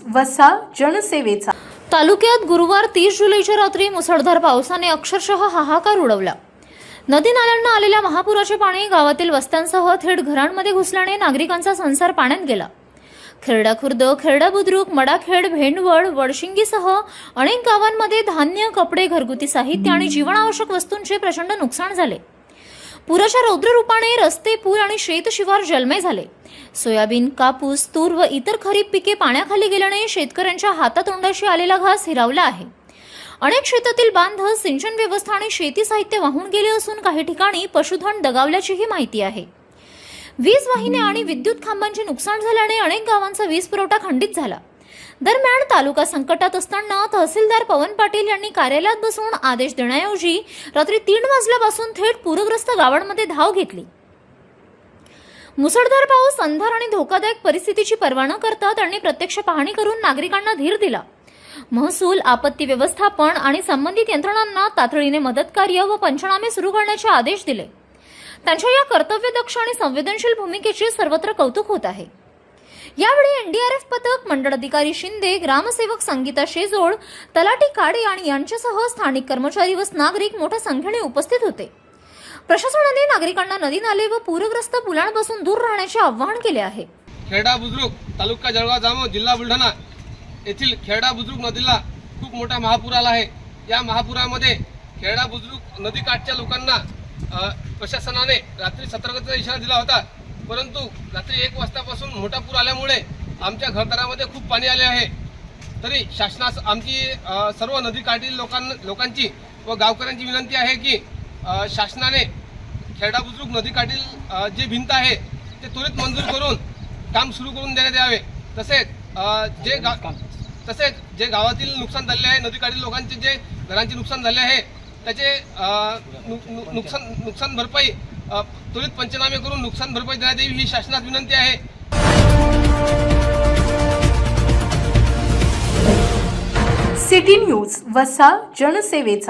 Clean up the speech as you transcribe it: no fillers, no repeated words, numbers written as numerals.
वसा जनसेवेचा। तालुक्यात गुरुवार 30 जुलैच्या रात्री मुसळधार पावसाने अक्षरशः हाहाकार उडवला। नदी नाल्यांना आलेल्या महापुराचे पाणी गावातील वस्त्यांसह थेट घरांमध्ये घुसल्याने नागरिकांचा संसार पाण्यात गेला। खेरडा खुर्द, खेरडा बुद्रुक, मडाखेड, भेंडवड, वडशिंगीसह अनेक गावांमध्ये धान्य, कपडे, घरगुती साहित्य आणि जीवनावश्यक वस्तूंचे प्रचंड नुकसान झाले। पुराच्या रौद्र रूपाने रस्ते, पूल आणि शेतशिवार जलमय झाले। सोयाबीन, कापूस, तूर व इतर खरीप पिके पाण्याखाली गेल्याने शेतकऱ्यांच्या हातातोंडाशी आलेला घास हिरावला आहे। अनेक शेतातील बांध, सिंचन व्यवस्था आणि शेती साहित्य वाहून गेले असून काही ठिकाणी पशुधन दगावल्याचीही माहिती आहे। वीज वाहिन्या आणि विद्युत खांबांचे नुकसान झाल्याने अनेक गावांचा वीज पुरवठा खंडित झाला। दरम्यान तालुका संकटात असताना तहसीलदार पवन पाटील यांनी कार्यालयात बसून आदेश देण्याऐवजी रात्री 3 वाजल्यापासून थेट पूरग्रस्त गावांमध्ये धाव घेतली। मुसळधार पाऊस, अंधार आणि धोकादायक परिस्थितीची पर्वा न करता त्यांनी प्रत्यक्ष पाहणी करून नागरिकांना धीर दिला। महसूल, आपत्ती व्यवस्थापन आणि संबंधित यंत्रणांना तातडीने मदत कार्य व पंचनामे सुरू करण्याचे आदेश दिले। त्यांच्या या कर्तव्यदक्ष आणि संवेदनशील भूमिकेचे सर्वत्र कौतुक होत आहे। यावेळी एनडीआरएफ पथक, मंडळ अधिकारी शिंदे, ग्रामसेवक संगीता शेजोड, तलाठी काडे आणि यांच्यासह स्थानिक कर्मचारी व नागरिक मोठ्या संख्येने उपस्थित होते। प्रशासनाने नागरिकांना नदी नाले व पूरग्रस्त पुलांपासून दूर राहण्याचे आवाहन केले आहे। खेरडा बुद्रुक, तालुका जळगाव जामोद, जिल्हा बुलढाणा येथील खेरडा बुद्रुक नदीला खूप मोठा महापूर आला आहे। या महापुरामध्ये खेरडा बुद्रुक नदीकाठच्या लोकांना प्रशासनाने रात्री सतर्कतेचा इशारा दिला होता, परंतु रात्री 1 वाजतापासून मोठा पूर आल्यामुळे आमच्या घरदारामध्ये खूप पाणी आले आहे। तरी शासनास आमची सर्व नदीकाठील लोकांची व गावकऱ्यांची विनंती आहे की शासनाने खेरडा बुद्रुक नदीकाठील जे भिंत आहे ते त्वरित मंजूर करून काम सुरू करून देण्यात यावे। तसेच जे गावातील नुकसान झाले आहे, नदीकाठील लोकांचे जे घरांचे नुकसान झाले आहे त्याचे नुकसान भरपाई त्वरित पंचनामे करून नुकसान भरपाई देण्यात यावी ही शासनास विनंती आहे। सिटी न्यूज, वसा जनसेवेचा।